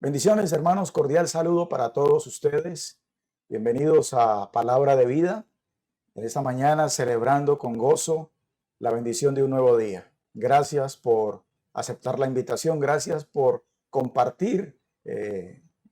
Bendiciones, hermanos, cordial saludo para todos ustedes. Bienvenidos a Palabra de Vida. En esta mañana celebrando con gozo la bendición de un nuevo día. Gracias por aceptar la invitación, gracias por compartir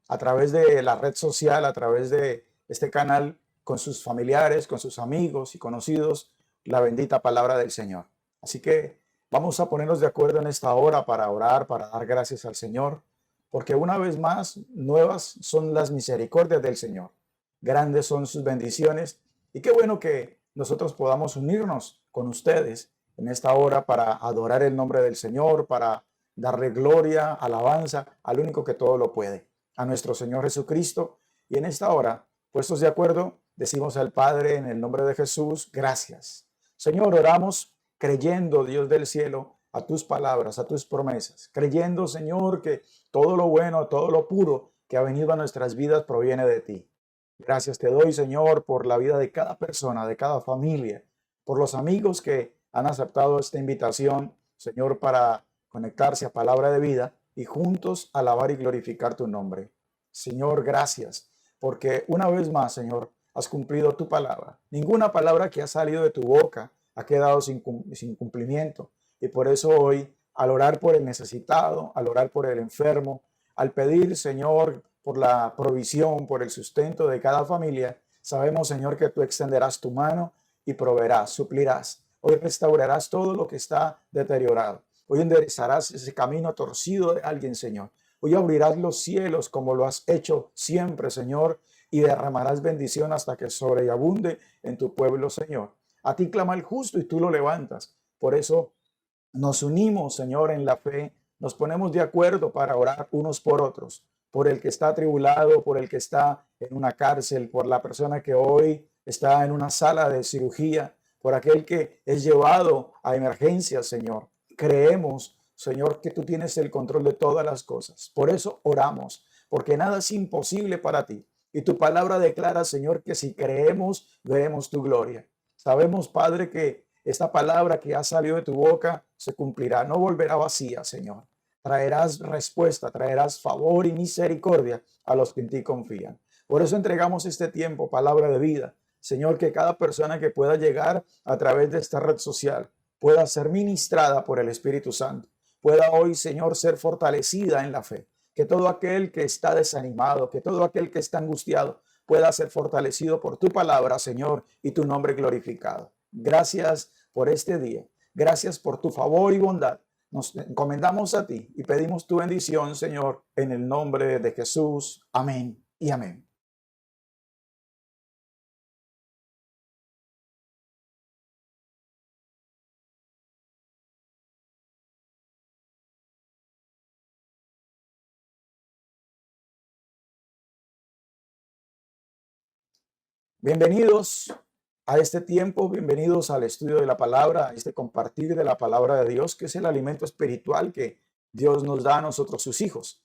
a través de la red social, a través de este canal con sus familiares, con sus amigos y conocidos, la bendita palabra del Señor. Así que vamos a ponernos de acuerdo en esta hora para orar, para dar gracias al Señor, porque una vez más, nuevas son las misericordias del Señor. Grandes son sus bendiciones y qué bueno que nosotros podamos unirnos con ustedes en esta hora para adorar el nombre del Señor, para darle gloria, alabanza al único que todo lo puede, a nuestro Señor Jesucristo. Y en esta hora, puestos de acuerdo, decimos al Padre en el nombre de Jesús, gracias. Señor, oramos creyendo, Dios del cielo, a tus palabras, a tus promesas, creyendo, Señor, que todo lo bueno, todo lo puro que ha venido a nuestras vidas proviene de ti. Gracias te doy, Señor, por la vida de cada persona, de cada familia, por los amigos que han aceptado esta invitación, Señor, para conectarse a palabra de vida y juntos alabar y glorificar tu nombre. Señor, gracias, porque una vez más, Señor, has cumplido tu palabra. Ninguna palabra que ha salido de tu boca ha quedado sin cumplimiento. Y por eso hoy, al orar por el necesitado, al orar por el enfermo, al pedir, Señor, por la provisión, por el sustento de cada familia, sabemos, Señor, que tú extenderás tu mano y proveerás, suplirás. Hoy restaurarás todo lo que está deteriorado. Hoy enderezarás ese camino torcido de alguien, Señor. Hoy abrirás los cielos como lo has hecho siempre, Señor, y derramarás bendición hasta que sobreabunde en tu pueblo, Señor. A ti clama el justo y tú lo levantas. Por eso nos unimos, Señor, en la fe, nos ponemos de acuerdo para orar unos por otros, por el que está atribulado, por el que está en una cárcel, por la persona que hoy está en una sala de cirugía, por aquel que es llevado a emergencias, Señor. Creemos, Señor, que tú tienes el control de todas las cosas. Por eso oramos, porque nada es imposible para ti. Y tu palabra declara, Señor, que si creemos, veremos tu gloria. Sabemos, Padre, que esta palabra que ha salido de tu boca se cumplirá, no volverá vacía, Señor. Traerás respuesta, traerás favor y misericordia a los que en ti confían. Por eso entregamos este tiempo, palabra de vida. Señor, que cada persona que pueda llegar a través de esta red social pueda ser ministrada por el Espíritu Santo. Pueda hoy, Señor, ser fortalecida en la fe. Que todo aquel que está desanimado, que todo aquel que está angustiado, pueda ser fortalecido por tu palabra, Señor, y tu nombre glorificado. Gracias por este día. Gracias por tu favor y bondad. Nos encomendamos a ti y pedimos tu bendición, Señor, en el nombre de Jesús. Amén y amén. Bienvenidos a este tiempo, bienvenidos al estudio de la palabra, a este compartir de la palabra de Dios, que es el alimento espiritual que Dios nos da a nosotros, sus hijos.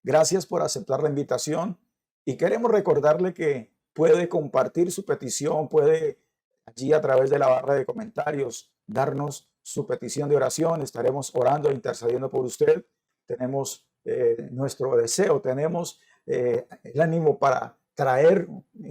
Gracias por aceptar la invitación y queremos recordarle que puede compartir su petición, puede allí a través de la barra de comentarios darnos su petición de oración. Estaremos orando e intercediendo por usted. Tenemos nuestro deseo, tenemos el ánimo para traer,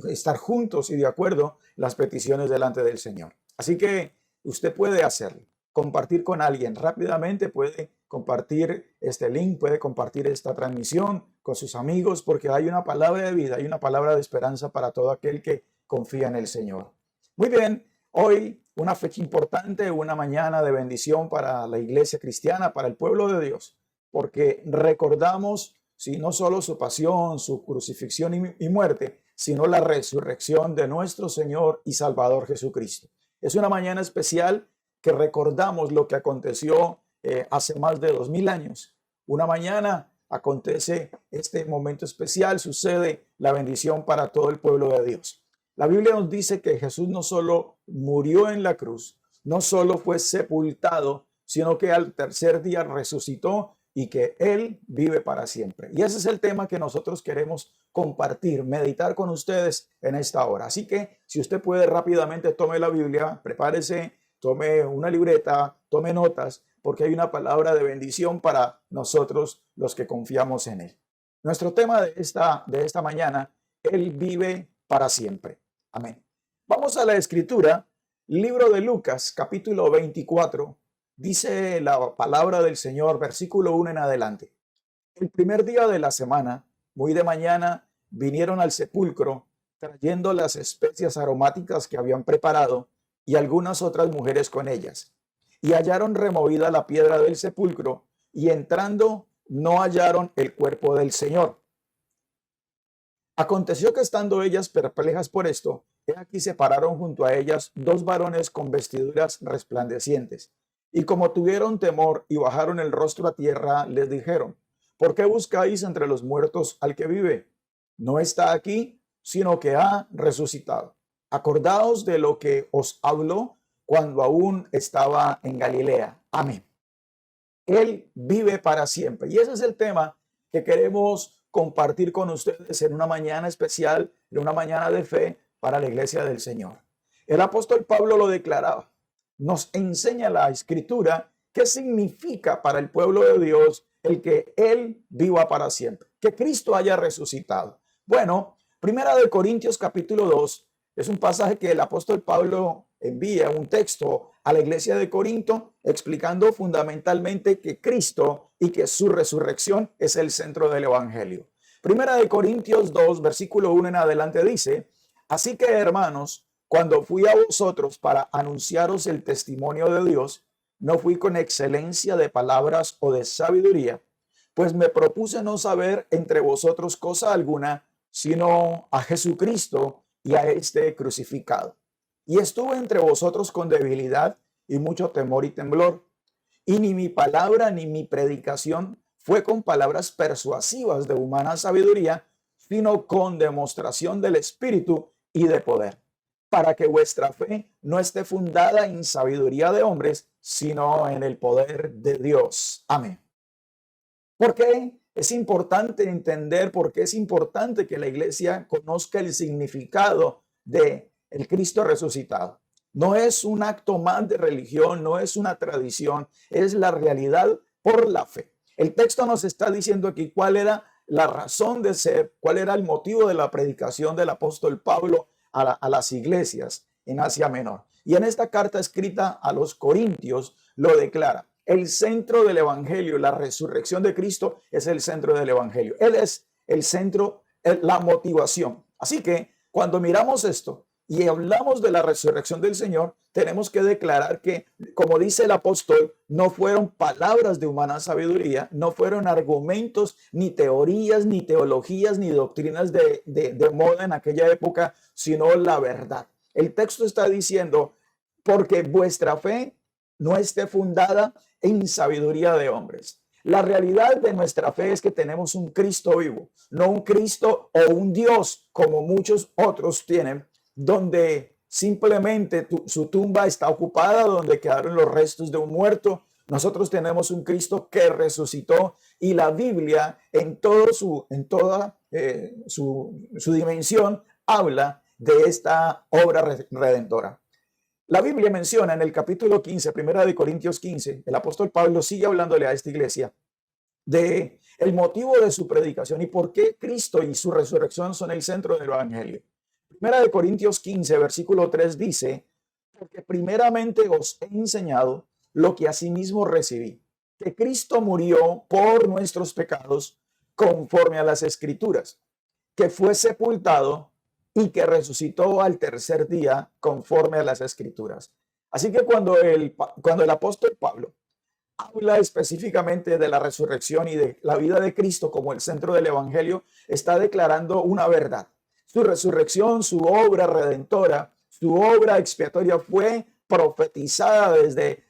estar juntos y de acuerdo las peticiones delante del Señor. Así que usted puede hacerlo, compartir con alguien rápidamente, puede compartir este link, puede compartir esta transmisión con sus amigos, porque hay una palabra de vida, hay una palabra de esperanza para todo aquel que confía en el Señor. Muy bien, hoy una fecha importante, una mañana de bendición para la iglesia cristiana, para el pueblo de Dios, porque recordamos no solo su pasión, su crucifixión y muerte, sino la resurrección de nuestro Señor y Salvador Jesucristo. Es una mañana especial que recordamos lo que aconteció hace más de 2000 años. Una mañana acontece este momento especial, sucede la bendición para todo el pueblo de Dios. La Biblia nos dice que Jesús no solo murió en la cruz, no solo fue sepultado, sino que al tercer día resucitó y que Él vive para siempre. Y ese es el tema que nosotros queremos compartir, meditar con ustedes en esta hora. Así que si usted puede rápidamente tome la Biblia, prepárese, tome una libreta, tome notas, porque hay una palabra de bendición para nosotros los que confiamos en Él. Nuestro tema de esta mañana, Él vive para siempre. Amén. Vamos a la escritura, libro de Lucas, capítulo 24. Dice la palabra del Señor, versículo 1 en adelante. El primer día de la semana, muy de mañana, vinieron al sepulcro trayendo las especias aromáticas que habían preparado y algunas otras mujeres con ellas. Y hallaron removida la piedra del sepulcro y entrando no hallaron el cuerpo del Señor. Aconteció que estando ellas perplejas por esto, he aquí se pararon junto a ellas dos varones con vestiduras resplandecientes. Y como tuvieron temor y bajaron el rostro a tierra, les dijeron: ¿por qué buscáis entre los muertos al que vive? No está aquí, sino que ha resucitado. Acordaos de lo que os habló cuando aún estaba en Galilea. Amén. Él vive para siempre. Y ese es el tema que queremos compartir con ustedes en una mañana especial, en una mañana de fe para la iglesia del Señor. El apóstol Pablo lo declaraba. Nos enseña la escritura qué significa para el pueblo de Dios el que Él viva para siempre, que Cristo haya resucitado. Bueno, Primera de Corintios capítulo 2 es un pasaje que el apóstol Pablo envía, un texto a la iglesia de Corinto explicando fundamentalmente que Cristo y que su resurrección es el centro del evangelio. Primera de Corintios 2, versículo 1 en adelante dice: así que, hermanos, cuando fui a vosotros para anunciaros el testimonio de Dios, no fui con excelencia de palabras o de sabiduría, pues me propuse no saber entre vosotros cosa alguna, sino a Jesucristo y a este crucificado. Y estuve entre vosotros con debilidad y mucho temor y temblor. Y ni mi palabra ni mi predicación fue con palabras persuasivas de humana sabiduría, sino con demostración del Espíritu y de poder, para que vuestra fe no esté fundada en sabiduría de hombres, sino en el poder de Dios. Amén. ¿Por qué es importante entender? ¿Por qué es importante que la iglesia conozca el significado de el Cristo resucitado? No es un acto más de religión, no es una tradición, es la realidad por la fe. El texto nos está diciendo aquí cuál era la razón de ser, cuál era el motivo de la predicación del apóstol Pablo a las iglesias en Asia Menor. Y en esta carta escrita a los Corintios lo declara. El centro del evangelio, la resurrección de Cristo es el centro del evangelio. Él es el centro, la motivación. Así que cuando miramos esto y hablamos de la resurrección del Señor, tenemos que declarar que, como dice el apóstol, no fueron palabras de humana sabiduría, no fueron argumentos, ni teorías, ni teologías, ni doctrinas de moda en aquella época, sino la verdad. El texto está diciendo: porque vuestra fe no esté fundada en sabiduría de hombres. La realidad de nuestra fe es que tenemos un Cristo vivo, no un Cristo o un Dios como muchos otros tienen, donde simplemente su tumba está ocupada, donde quedaron los restos de un muerto. Nosotros tenemos un Cristo que resucitó, y la Biblia en toda su dimensión habla de esta obra redentora. La Biblia menciona en el capítulo 15, primera de Corintios 15, el apóstol Pablo sigue hablándole a esta iglesia de el motivo de su predicación y por qué Cristo y su resurrección son el centro del evangelio. Primera de Corintios 15, versículo 3 dice: porque primeramente os he enseñado lo que asimismo recibí, que Cristo murió por nuestros pecados conforme a las Escrituras, que fue sepultado y que resucitó al tercer día conforme a las Escrituras. Así que cuando el apóstol Pablo habla específicamente de la resurrección y de la vida de Cristo como el centro del evangelio, está declarando una verdad. Su resurrección, su obra redentora, su obra expiatoria fue profetizada desde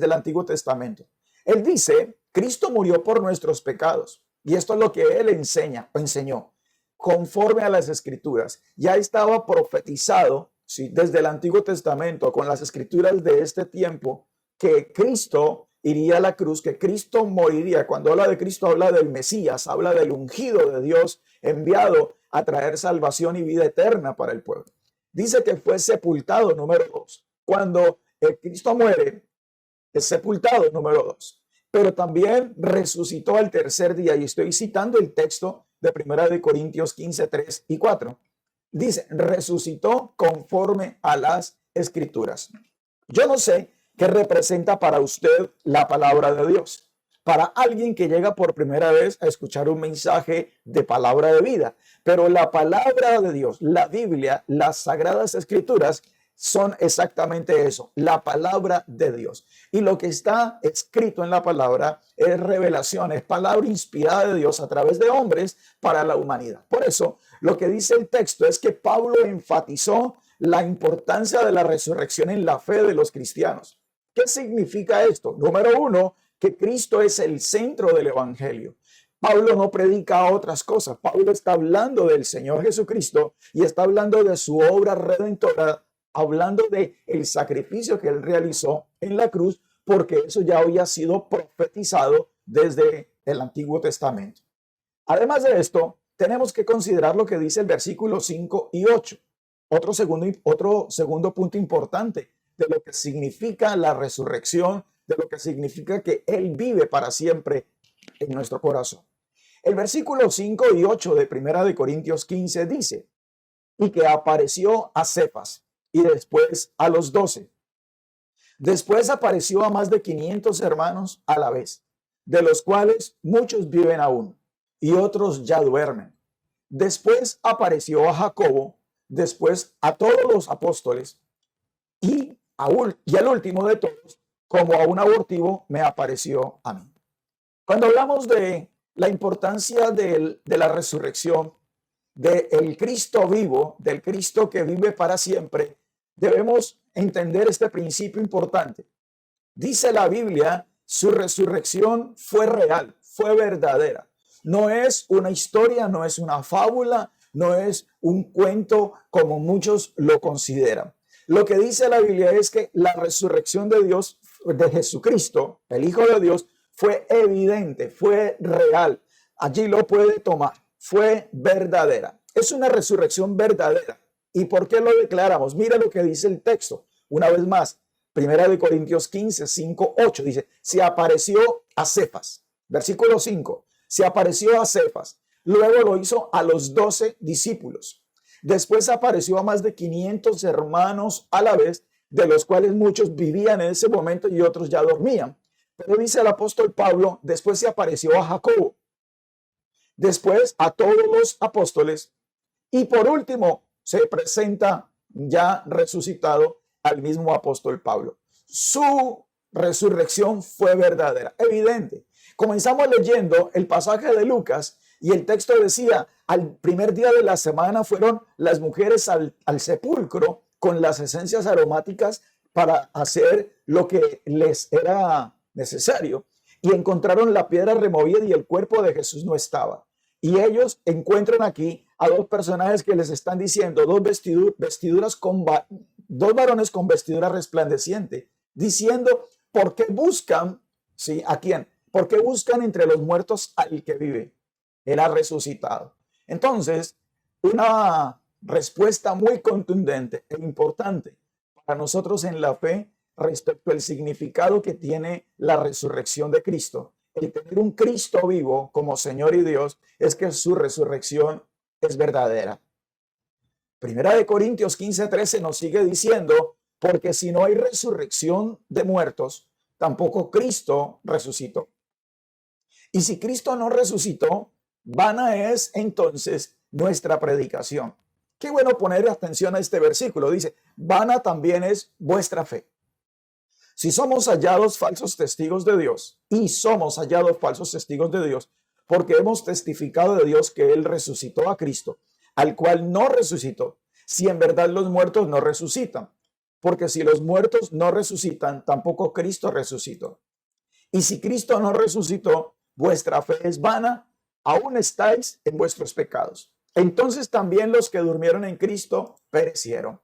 el Antiguo Testamento. Él dice: Cristo murió por nuestros pecados. Y esto es lo que él enseñó conforme a las Escrituras. Ya estaba profetizado, ¿sí?, desde el Antiguo Testamento con las Escrituras de este tiempo, que Cristo iría a la cruz, que Cristo moriría. Cuando habla de Cristo, habla del Mesías, habla del ungido de Dios enviado a traer salvación y vida eterna para el pueblo. Dice que fue sepultado, número 2. Cuando Cristo muere, es sepultado, número 2. pero también resucitó al tercer día. Y estoy citando el texto de 1 Corintios 15, 3 y 4. Dice, resucitó conforme a las Escrituras. Yo no sé qué representa para usted la palabra de Dios. Para alguien que llega por primera vez a escuchar un mensaje de palabra de vida. Pero la palabra de Dios, la Biblia, las Sagradas Escrituras son exactamente eso, la palabra de Dios. Y lo que está escrito en la palabra es revelación, es palabra inspirada de Dios a través de hombres para la humanidad. Por eso, lo que dice el texto es que Pablo enfatizó la importancia de la resurrección en la fe de los cristianos. ¿Qué significa esto? Número uno, que Cristo es el centro del evangelio. Pablo no predica otras cosas. Pablo está hablando del Señor Jesucristo y está hablando de su obra redentora, hablando de el sacrificio que él realizó en la cruz, porque eso ya había sido profetizado desde el Antiguo Testamento. Además de esto, tenemos que considerar lo que dice el versículo 5 y 8. Otro segundo punto importante de lo que significa la resurrección, de lo que significa que Él vive para siempre en nuestro corazón. El versículo 5 y 8 de 1 Corintios 15 dice, y que apareció a Cefas y después a los 12. Después apareció a más de 500 hermanos a la vez, de los cuales muchos viven aún y otros ya duermen. Después apareció a Jacobo, después a todos los apóstoles y al último de todos, como a un abortivo, me apareció a mí. Cuando hablamos de la importancia de la resurrección, del Cristo vivo, del Cristo que vive para siempre, debemos entender este principio importante. Dice la Biblia, su resurrección fue real, fue verdadera. No es una historia, no es una fábula, no es un cuento como muchos lo consideran. Lo que dice la Biblia es que la resurrección de Dios, de Jesucristo, el Hijo de Dios, fue evidente, fue real. Allí lo puede tomar. Fue verdadera. Es una resurrección verdadera. ¿Y por qué lo declaramos? Mira lo que dice el texto. Una vez más, 1 Corintios 15, 5, 8 dice, se apareció a Cefas. Versículo 5, se apareció a Cefas. Luego lo hizo a los 12 discípulos. Después apareció a más de 500 hermanos a la vez, de los cuales muchos vivían en ese momento y otros ya dormían. Pero dice el apóstol Pablo, después se apareció a Jacobo, después a todos los apóstoles y por último se presenta ya resucitado al mismo apóstol Pablo. Su resurrección fue verdadera, evidente. Comenzamos leyendo el pasaje de Lucas y el texto decía, al primer día de la semana fueron las mujeres al sepulcro con las esencias aromáticas para hacer lo que les era necesario y encontraron la piedra removida y el cuerpo de Jesús no estaba. Y ellos encuentran aquí a dos personajes que les están diciendo, dos varones con vestidura resplandeciente, diciendo, ¿por qué buscan, sí, a quién? ¿Por qué buscan entre los muertos al que vive? Él ha resucitado. Entonces, una respuesta muy contundente e importante para nosotros en la fe respecto al significado que tiene la resurrección de Cristo. El tener un Cristo vivo como Señor y Dios es que su resurrección es verdadera. 1 Corintios 15, 13 nos sigue diciendo, porque si no hay resurrección de muertos, tampoco Cristo resucitó. Y si Cristo no resucitó, vana es entonces nuestra predicación. Qué bueno poner atención a este versículo. Dice, vana también es vuestra fe. Si somos hallados falsos testigos de Dios, y somos hallados falsos testigos de Dios, porque hemos testificado de Dios que Él resucitó a Cristo, al cual no resucitó, si en verdad los muertos no resucitan, porque si los muertos no resucitan, tampoco Cristo resucitó. Y si Cristo no resucitó, vuestra fe es vana, aún estáis en vuestros pecados. Entonces también los que durmieron en Cristo perecieron.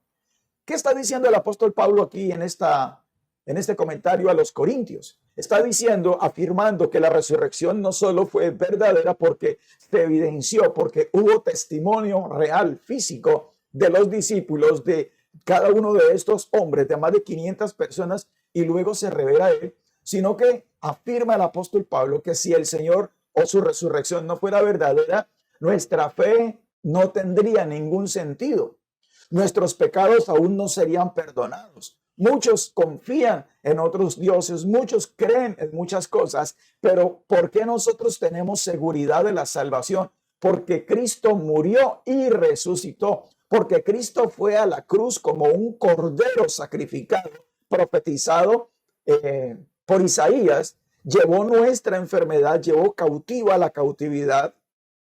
¿Qué está diciendo el apóstol Pablo aquí en este comentario a los Corintios? Está diciendo, afirmando que la resurrección no solo fue verdadera porque se evidenció, porque hubo testimonio real, físico de los discípulos, de cada uno de estos hombres, de más de 500 personas, y luego se revela a él, sino que afirma el apóstol Pablo que si el Señor o su resurrección no fuera verdadera, nuestra fe no tendría ningún sentido. Nuestros pecados aún no serían perdonados. Muchos confían en otros dioses, muchos creen en muchas cosas, pero ¿por qué nosotros tenemos seguridad de la salvación? Porque Cristo murió y resucitó, porque Cristo fue a la cruz como un cordero sacrificado, profetizado por Isaías, llevó nuestra enfermedad, llevó cautiva la cautividad.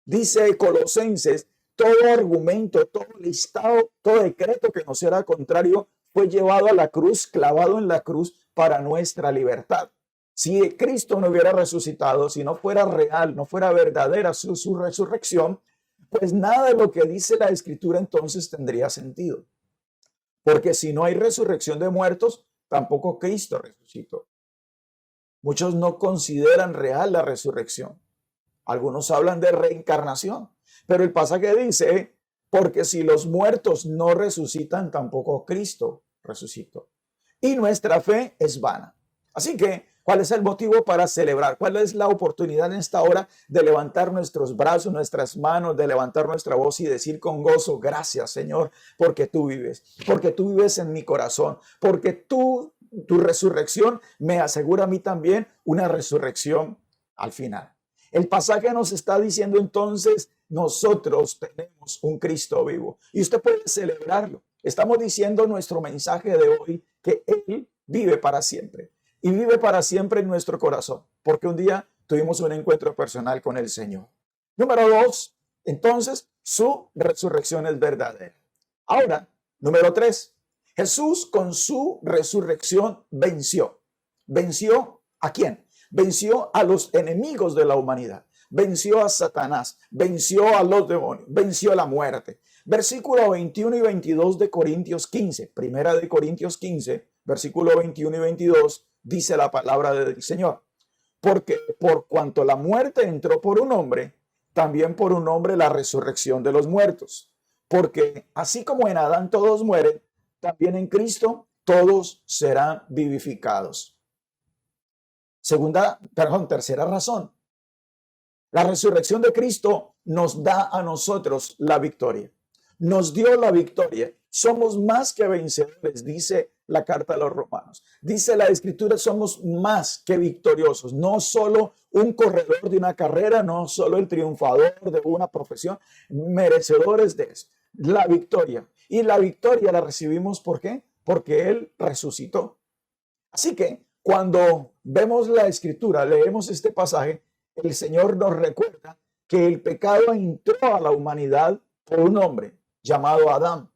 Dice Colosenses, todo argumento, todo listado, todo decreto que nos era contrario fue llevado a la cruz, clavado en la cruz para nuestra libertad. Si Cristo no hubiera resucitado, si no fuera real, no fuera verdadera su resurrección, pues nada de lo que dice la Escritura entonces tendría sentido. Porque si no hay resurrección de muertos, tampoco Cristo resucitó. Muchos no consideran real la resurrección. Algunos hablan de reencarnación, pero el pasaje dice, porque si los muertos no resucitan, tampoco Cristo resucitó. Y nuestra fe es vana. Así que, ¿cuál es el motivo para celebrar? ¿Cuál es la oportunidad en esta hora de levantar nuestros brazos, nuestras manos, de levantar nuestra voz y decir con gozo, gracias Señor, porque tú vives en mi corazón, porque tu resurrección me asegura a mí también una resurrección al final. El pasaje nos está diciendo entonces, nosotros tenemos un Cristo vivo y usted puede celebrarlo. Estamos diciendo nuestro mensaje de hoy que Él vive para siempre y vive para siempre en nuestro corazón, porque un día tuvimos un encuentro personal con el Señor. Número 2, entonces su resurrección es verdadera. Ahora, número 3, Jesús con su resurrección venció. ¿Venció a quién? Venció a los enemigos de la humanidad, venció a Satanás, venció a los demonios, venció a la muerte. Versículo 21 y 22 de Corintios 15, primera de Corintios 15, versículo 21 y 22, dice la palabra del Señor. Porque por cuanto la muerte entró por un hombre, también por un hombre la resurrección de los muertos. Porque así como en Adán todos mueren, también en Cristo todos serán vivificados. Tercera razón. La resurrección de Cristo nos da a nosotros la victoria. Nos dio la victoria. Somos más que vencedores, dice la carta a los Romanos. Dice la Escritura, somos más que victoriosos. No solo un corredor de una carrera, no solo el triunfador de una profesión, merecedores de eso. La victoria. Y la victoria la recibimos, ¿por qué? Porque Él resucitó. Así que cuando vemos la Escritura, leemos este pasaje, el Señor nos recuerda que el pecado entró a la humanidad por un hombre llamado Adán.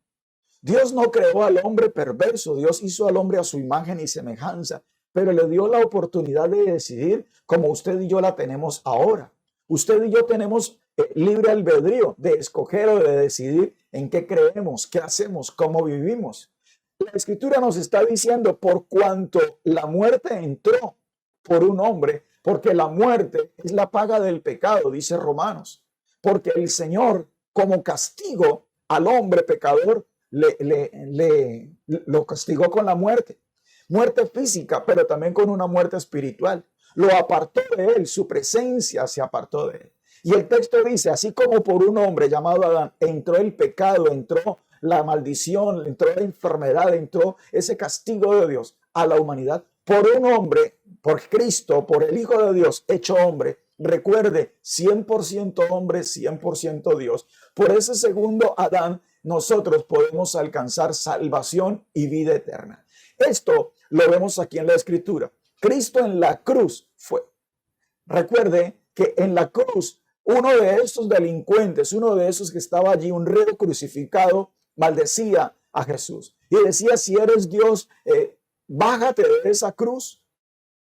Dios no creó al hombre perverso, Dios hizo al hombre a su imagen y semejanza, pero le dio la oportunidad de decidir como usted y yo la tenemos ahora. Usted y yo tenemos libre albedrío de escoger o de decidir en qué creemos, qué hacemos, cómo vivimos. La Escritura nos está diciendo por cuanto la muerte entró por un hombre, porque la muerte es la paga del pecado, dice Romanos, porque el Señor como castigo al hombre pecador lo castigó con la muerte física, pero también con una muerte espiritual. Lo apartó de él, su presencia se apartó de él. Y el texto dice, así como por un hombre llamado Adán entró el pecado, entró la maldición, entró la enfermedad, entró ese castigo de Dios a la humanidad, por un hombre, por Cristo, por el Hijo de Dios hecho hombre, recuerde, 100% hombre, 100% Dios. Por ese segundo Adán, nosotros podemos alcanzar salvación y vida eterna. Esto lo vemos aquí en la Escritura. Cristo en la cruz fue. Recuerde que en la cruz, uno de esos delincuentes, uno de esos que estaba allí, un reo crucificado, maldecía a Jesús y decía, si eres Dios, bájate de esa cruz,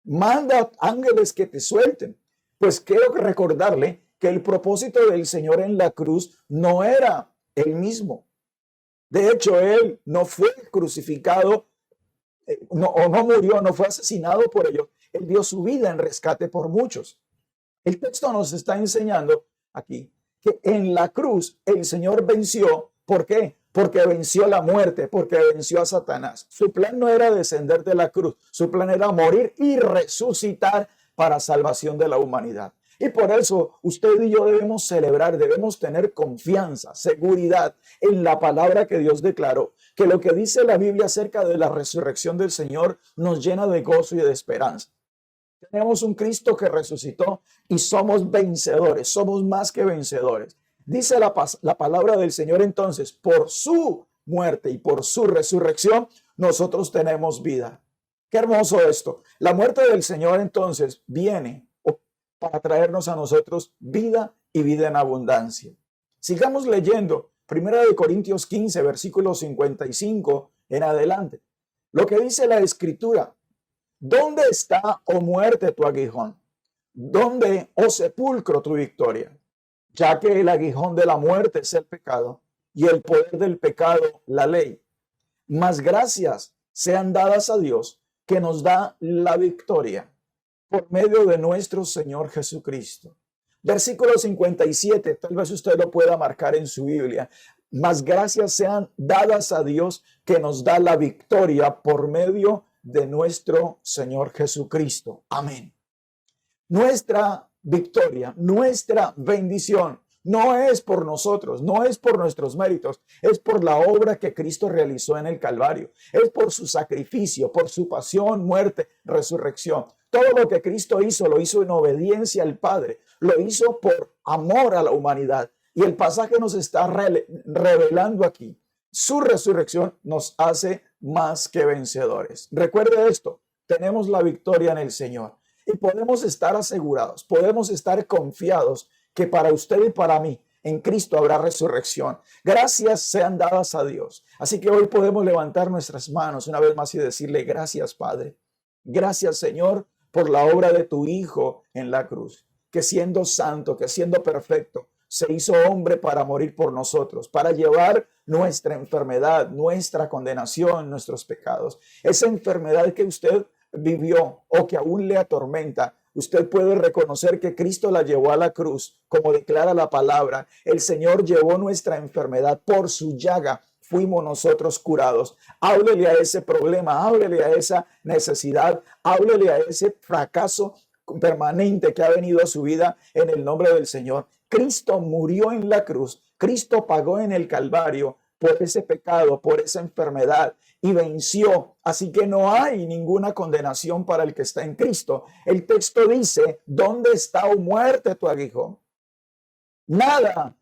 manda ángeles que te suelten. Pues quiero recordarle que el propósito del Señor en la cruz no era el mismo. De hecho, Él no fue crucificado, no murió, no fue asesinado por ellos. Él dio su vida en rescate por muchos. El texto nos está enseñando aquí que en la cruz el Señor venció. ¿Por qué? porque venció la muerte, porque venció a Satanás. Su plan no era descender de la cruz, su plan era morir y resucitar para salvación de la humanidad. Y por eso usted y yo debemos celebrar, debemos tener confianza, seguridad en la palabra que Dios declaró, que lo que dice la Biblia acerca de la resurrección del Señor nos llena de gozo y de esperanza. Tenemos un Cristo que resucitó y somos vencedores, somos más que vencedores. Dice la palabra del Señor entonces, por su muerte y por su resurrección, nosotros tenemos vida. Qué hermoso esto. La muerte del Señor entonces viene para traernos a nosotros vida y vida en abundancia. Sigamos leyendo 1 Corintios 15, versículo 55 en adelante. Lo que dice la Escritura: ¿dónde está, oh muerte, tu aguijón? ¿Dónde, oh sepulcro, tu victoria? Ya que el aguijón de la muerte es el pecado y el poder del pecado la ley. Mas gracias sean dadas a Dios, que nos da la victoria por medio de nuestro Señor Jesucristo. Versículo 57, tal vez usted lo pueda marcar en su Biblia. Mas gracias sean dadas a Dios, que nos da la victoria por medio de nuestro Señor Jesucristo. Amén. Nuestra victoria, nuestra bendición, no es por nosotros, no es por nuestros méritos, es por la obra que Cristo realizó en el Calvario, es por su sacrificio, por su pasión, muerte, resurrección. Todo lo que Cristo hizo, lo hizo en obediencia al Padre, lo hizo por amor a la humanidad. Y el pasaje nos está revelando aquí: su resurrección nos hace más que vencedores. Recuerde esto, tenemos la victoria en el Señor y podemos estar asegurados, podemos estar confiados que para usted y para mí en Cristo habrá resurrección. Gracias sean dadas a Dios. Así que hoy podemos levantar nuestras manos una vez más y decirle: gracias, Padre. Gracias, Señor, por la obra de tu Hijo en la cruz, que siendo santo, que siendo perfecto, se hizo hombre para morir por nosotros, para llevar nuestra enfermedad, nuestra condenación, nuestros pecados. Esa enfermedad que usted vivió o que aún le atormenta, usted puede reconocer que Cristo la llevó a la cruz, como declara la palabra. El Señor llevó nuestra enfermedad, por su llaga fuimos nosotros curados. Háblele a ese problema, háblele a esa necesidad, háblele a ese fracaso permanente que ha venido a su vida en el nombre del Señor. Cristo murió en la cruz, Cristo pagó en el Calvario por ese pecado, por esa enfermedad, y venció. Así que no hay ninguna condenación para el que está en Cristo. El texto dice: ¿dónde está, oh muerte, tu aguijón? Nada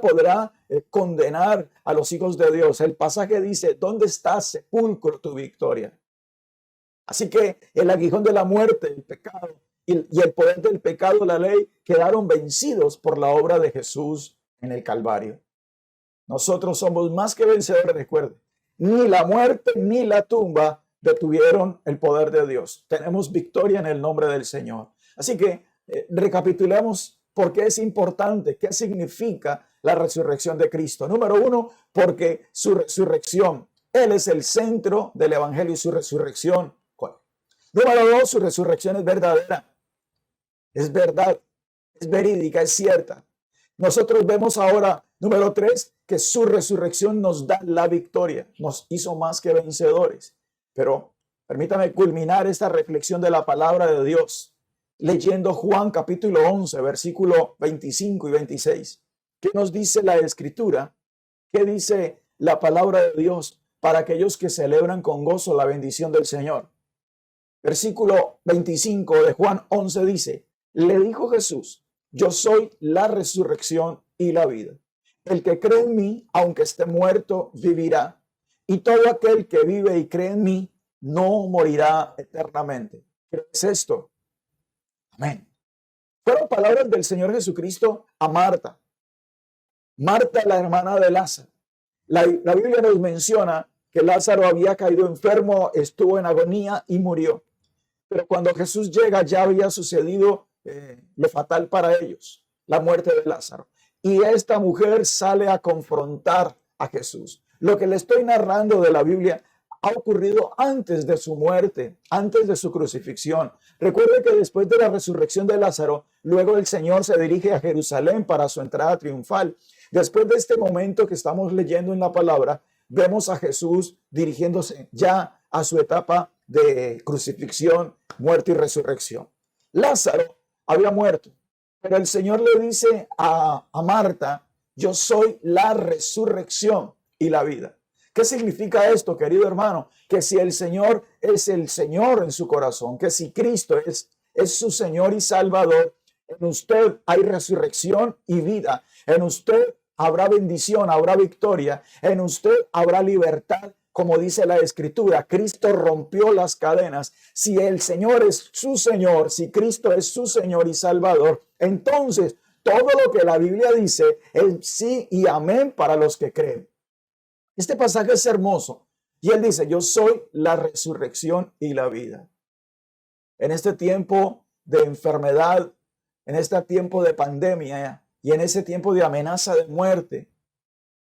podrá condenar a los hijos de Dios. El pasaje dice: ¿dónde está, sepulcro, tu victoria? Así que el aguijón de la muerte, el pecado y el poder del pecado, la ley, quedaron vencidos por la obra de Jesús en el Calvario. Nosotros somos más que vencedores, recuerde. Ni la muerte ni la tumba detuvieron el poder de Dios. Tenemos victoria en el nombre del Señor. Así que recapitulemos por qué es importante, qué significa la resurrección de Cristo. Número uno, porque su resurrección, Él es el centro del Evangelio y su resurrección. Número dos, su resurrección es verdadera. Es verdad, es verídica, es cierta. Nosotros vemos ahora, número tres, que su resurrección nos da la victoria, nos hizo más que vencedores. Pero permítame culminar esta reflexión de la palabra de Dios leyendo Juan capítulo 11, versículo 25 y 26. ¿Qué nos dice la Escritura? ¿Qué dice la palabra de Dios para aquellos que celebran con gozo la bendición del Señor? Versículo 25 de Juan 11 dice: le dijo Jesús: yo soy la resurrección y la vida. El que cree en mí, aunque esté muerto, vivirá. Y todo aquel que vive y cree en mí, no morirá eternamente. ¿Crees esto? Amén. Fueron palabras del Señor Jesucristo a Marta. Marta, la hermana de Lázaro. La Biblia nos menciona que Lázaro había caído enfermo, estuvo en agonía y murió. Pero cuando Jesús llega, ya había sucedido lo fatal para ellos, la muerte de Lázaro. Y esta mujer sale a confrontar a Jesús. Lo que le estoy narrando de la Biblia ha ocurrido antes de su muerte, antes de su crucifixión. Recuerde que después de la resurrección de Lázaro, luego el Señor se dirige a Jerusalén para su entrada triunfal. Después de este momento que estamos leyendo en la palabra, vemos a Jesús dirigiéndose ya a su etapa de crucifixión, muerte y resurrección. Lázaro había muerto, pero el Señor le dice a Marta: yo soy la resurrección y la vida. ¿Qué significa esto, querido hermano? Que si el Señor es el Señor en su corazón, que si Cristo es su Señor y Salvador, en usted hay resurrección y vida. En usted habrá bendición, habrá victoria. En usted habrá libertad, como dice la Escritura. Cristo rompió las cadenas. Si el Señor es su Señor, si Cristo es su Señor y Salvador, entonces todo lo que la Biblia dice es sí y amén para los que creen. Este pasaje es hermoso. Y él dice: yo soy la resurrección y la vida. En este tiempo de enfermedad, en este tiempo de pandemia y en ese tiempo de amenaza de muerte,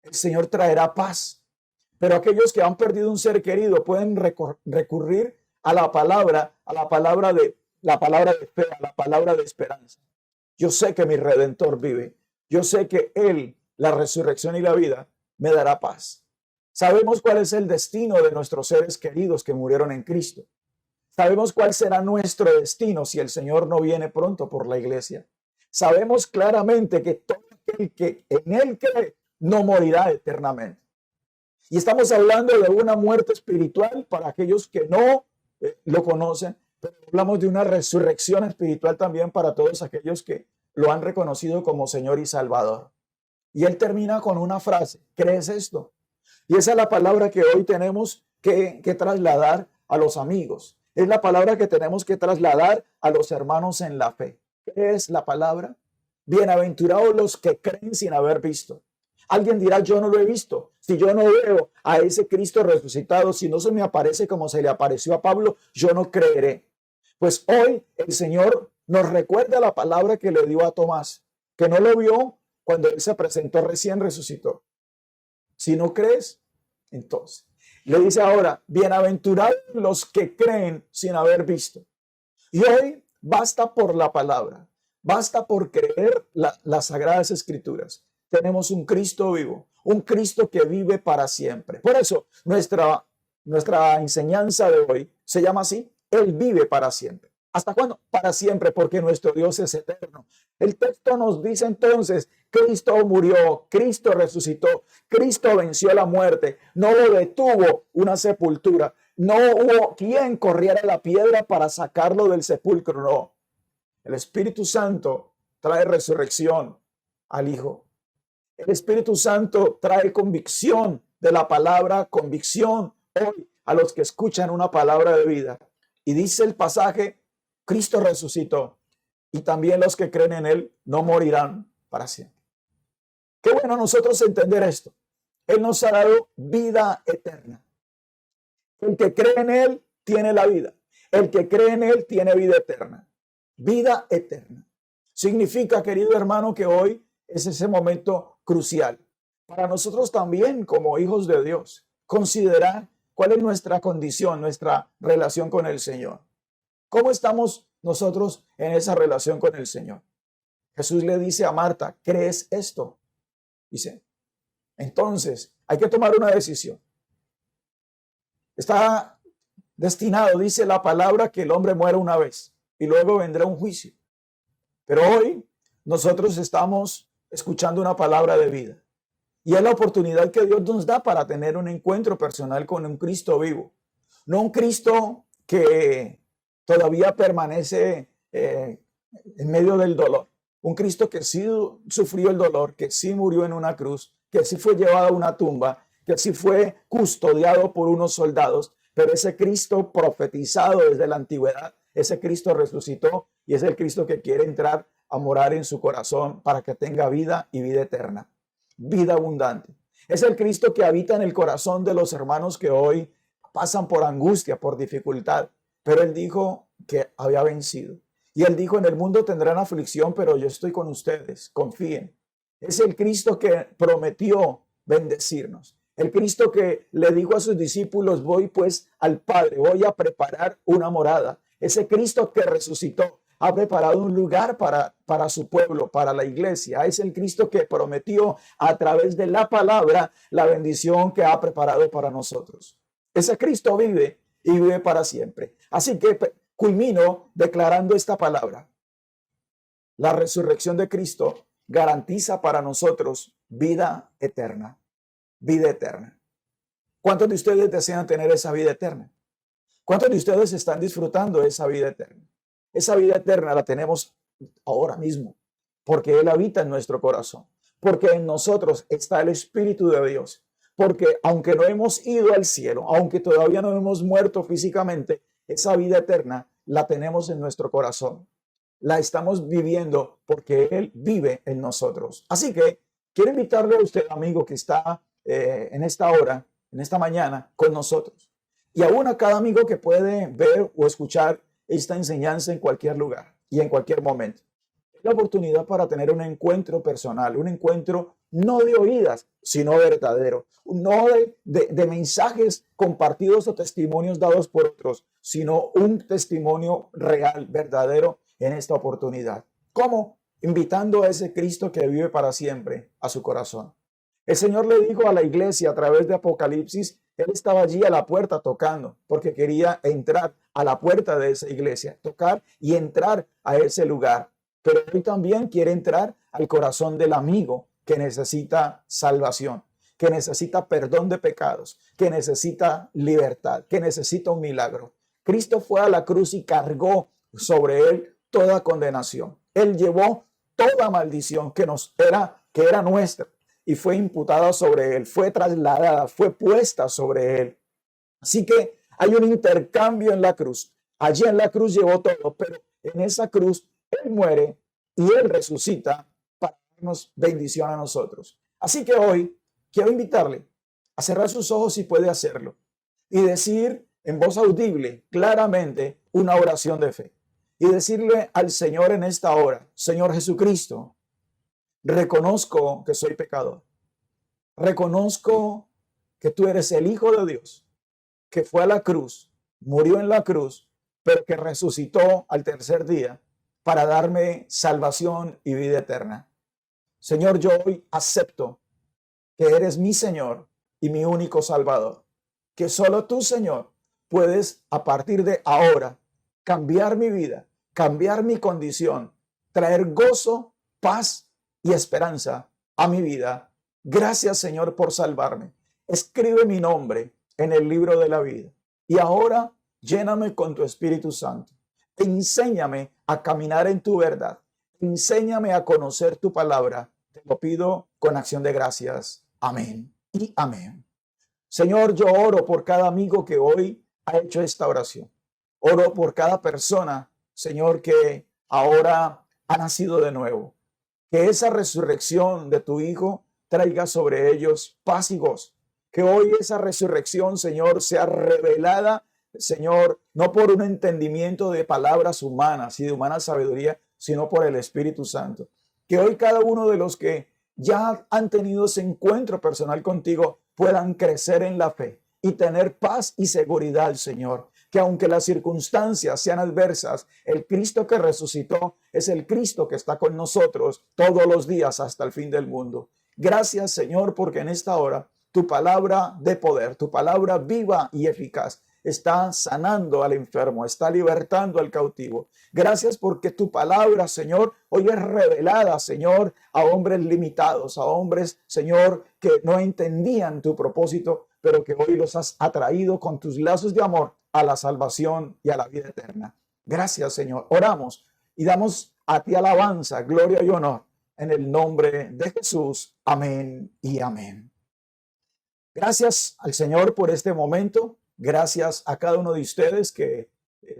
el Señor traerá paz. Pero aquellos que han perdido un ser querido pueden recurrir a la palabra de fe, a la palabra de esperanza. Yo sé que mi Redentor vive. Yo sé que Él, la resurrección y la vida, me dará paz. Sabemos cuál es el destino de nuestros seres queridos que murieron en Cristo. Sabemos cuál será nuestro destino si el Señor no viene pronto por la iglesia. Sabemos claramente que todo aquel que en Él cree no morirá eternamente. Y estamos hablando de una muerte espiritual para aquellos que no lo conocen, pero hablamos de una resurrección espiritual también para todos aquellos que lo han reconocido como Señor y Salvador. Y él termina con una frase: ¿crees esto? Y esa es la palabra que hoy tenemos que trasladar a los amigos. Es la palabra que tenemos que trasladar a los hermanos en la fe. ¿Qué es la palabra? Bienaventurados los que creen sin haber visto. Alguien dirá: yo no lo he visto. Si yo no veo a ese Cristo resucitado, si no se me aparece como se le apareció a Pablo, yo no creeré. Pues hoy el Señor nos recuerda la palabra que le dio a Tomás, que no lo vio cuando él se presentó recién resucitó. Si no crees, entonces le dice ahora: bienaventurados los que creen sin haber visto. Y hoy basta por la palabra, basta por creer las sagradas escrituras. Tenemos un Cristo vivo, un Cristo que vive para siempre. Por eso nuestra enseñanza de hoy se llama así: Él vive para siempre. ¿Hasta cuándo? Para siempre, porque nuestro Dios es eterno. El texto nos dice entonces: Cristo murió, Cristo resucitó, Cristo venció la muerte. No lo detuvo una sepultura. No hubo quien corriera la piedra para sacarlo del sepulcro. No. El Espíritu Santo trae resurrección al Hijo. El Espíritu Santo trae convicción de la palabra, convicción hoy a los que escuchan una palabra de vida. Y dice el pasaje: Cristo resucitó y también los que creen en Él no morirán para siempre. Qué bueno nosotros entender esto. Él nos ha dado vida eterna. El que cree en Él tiene la vida. El que cree en Él tiene vida eterna. Vida eterna. Significa, querido hermano, que hoy es ese momento crucial para nosotros también como hijos de Dios. Considerar cuál es nuestra condición, nuestra relación con el Señor. ¿Cómo estamos nosotros en esa relación con el Señor? Jesús le dice a Marta: ¿crees esto? Dice, entonces hay que tomar una decisión. Está destinado, dice la palabra, que el hombre muera una vez y luego vendrá un juicio. Pero hoy nosotros estamos escuchando una palabra de vida. Y es la oportunidad que Dios nos da para tener un encuentro personal con un Cristo vivo. No un Cristo que todavía permanece en medio del dolor. Un Cristo que sí sufrió el dolor, que sí murió en una cruz, que sí fue llevado a una tumba, que sí fue custodiado por unos soldados, pero ese Cristo profetizado desde la antigüedad, ese Cristo resucitó y es el Cristo que quiere entrar a morar en su corazón para que tenga vida y vida eterna, vida abundante. Es el Cristo que habita en el corazón de los hermanos que hoy pasan por angustia, por dificultad, pero Él dijo que había vencido. Y Él dijo: en el mundo tendrán aflicción, pero yo estoy con ustedes, confíen. Es el Cristo que prometió bendecirnos. El Cristo que le dijo a sus discípulos: voy pues al Padre, voy a preparar una morada. Ese Cristo que resucitó, ha preparado un lugar para su pueblo, para la iglesia. Es el Cristo que prometió a través de la palabra la bendición que ha preparado para nosotros. Ese Cristo vive y vive para siempre. Así que culmino declarando esta palabra. La resurrección de Cristo garantiza para nosotros vida eterna. Vida eterna. ¿Cuántos de ustedes desean tener esa vida eterna? ¿Cuántos de ustedes están disfrutando de esa vida eterna? Esa vida eterna la tenemos ahora mismo, porque Él habita en nuestro corazón, porque en nosotros está el Espíritu de Dios, porque aunque no hemos ido al cielo, aunque todavía no hemos muerto físicamente, esa vida eterna la tenemos en nuestro corazón. La estamos viviendo porque Él vive en nosotros. Así que quiero invitarle a usted, amigo, que está en esta hora, en esta mañana, con nosotros. Y aún a cada amigo que puede ver o escuchar esta enseñanza en cualquier lugar y en cualquier momento. Es la oportunidad para tener un encuentro personal, un encuentro no de oídas, sino verdadero. No de mensajes compartidos o testimonios dados por otros, sino un testimonio real, verdadero en esta oportunidad. ¿Cómo? Invitando a ese Cristo que vive para siempre a su corazón. El Señor le dijo a la iglesia a través de Apocalipsis, Él estaba allí a la puerta tocando, porque quería entrar a la puerta de esa iglesia, tocar y entrar a ese lugar. Pero hoy también quiere entrar al corazón del amigo que necesita salvación, que necesita perdón de pecados, que necesita libertad, que necesita un milagro. Cristo fue a la cruz y cargó sobre Él toda condenación. Él llevó toda maldición que era nuestra. Y fue imputada sobre Él, fue trasladada, fue puesta sobre Él. Así que hay un intercambio en la cruz. Allí en la cruz llevó todo, pero en esa cruz Él muere y Él resucita para darnos bendición a nosotros. Así que hoy quiero invitarle a cerrar sus ojos si puede hacerlo y decir en voz audible, claramente, una oración de fe. Y decirle al Señor en esta hora, Señor Jesucristo, reconozco que soy pecador. Reconozco que tú eres el Hijo de Dios, que fue a la cruz, murió en la cruz, pero que resucitó al tercer día para darme salvación y vida eterna. Señor, yo hoy acepto que eres mi Señor y mi único Salvador. Que solo tú, Señor, puedes a partir de ahora cambiar mi vida, cambiar mi condición, traer gozo, paz y esperanza a mi vida. Gracias, Señor, por salvarme. Escribe mi nombre en el libro de la vida. Y ahora lléname con tu Espíritu Santo. Enséñame a caminar en tu verdad. Enséñame a conocer tu palabra. Te lo pido con acción de gracias. Amén y amén. Señor, yo oro por cada amigo que hoy ha hecho esta oración. Oro por cada persona, Señor, que ahora ha nacido de nuevo. Que esa resurrección de tu Hijo traiga sobre ellos paz y gozo. Que hoy esa resurrección, Señor, sea revelada, Señor, no por un entendimiento de palabras humanas y de humana sabiduría, sino por el Espíritu Santo. Que hoy cada uno de los que ya han tenido ese encuentro personal contigo puedan crecer en la fe y tener paz y seguridad, Señor. Que aunque las circunstancias sean adversas, el Cristo que resucitó es el Cristo que está con nosotros todos los días hasta el fin del mundo. Gracias, Señor, porque en esta hora tu palabra de poder, tu palabra viva y eficaz, está sanando al enfermo, está libertando al cautivo. Gracias porque tu palabra, Señor, hoy es revelada, Señor, a hombres limitados, a hombres, Señor, que no entendían tu propósito, pero que hoy los has atraído con tus lazos de amor a la salvación y a la vida eterna. Gracias, Señor. Oramos y damos a ti alabanza, gloria y honor en el nombre de Jesús. Amén y amén. Gracias al Señor por este momento. Gracias a cada uno de ustedes que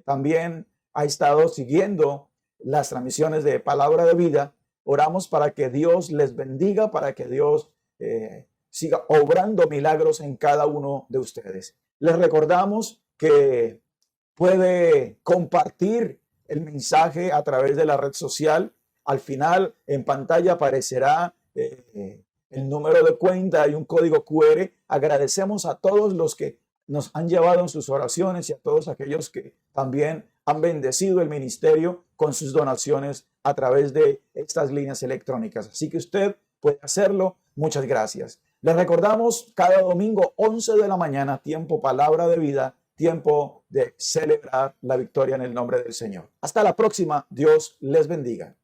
también ha estado siguiendo las transmisiones de Palabra de Vida. Oramos para que Dios les bendiga, para que Dios siga obrando milagros en cada uno de ustedes. Les recordamos que puede compartir el mensaje a través de la red social. Al final en pantalla aparecerá el número de cuenta y un código QR. Agradecemos a todos los que nos han llevado en sus oraciones y a todos aquellos que también han bendecido el ministerio con sus donaciones a través de estas líneas electrónicas. Así que usted puede hacerlo. Muchas gracias. Les recordamos cada domingo 11 de la mañana, tiempo palabra de vida, tiempo de celebrar la victoria en el nombre del Señor. Hasta la próxima. Dios les bendiga.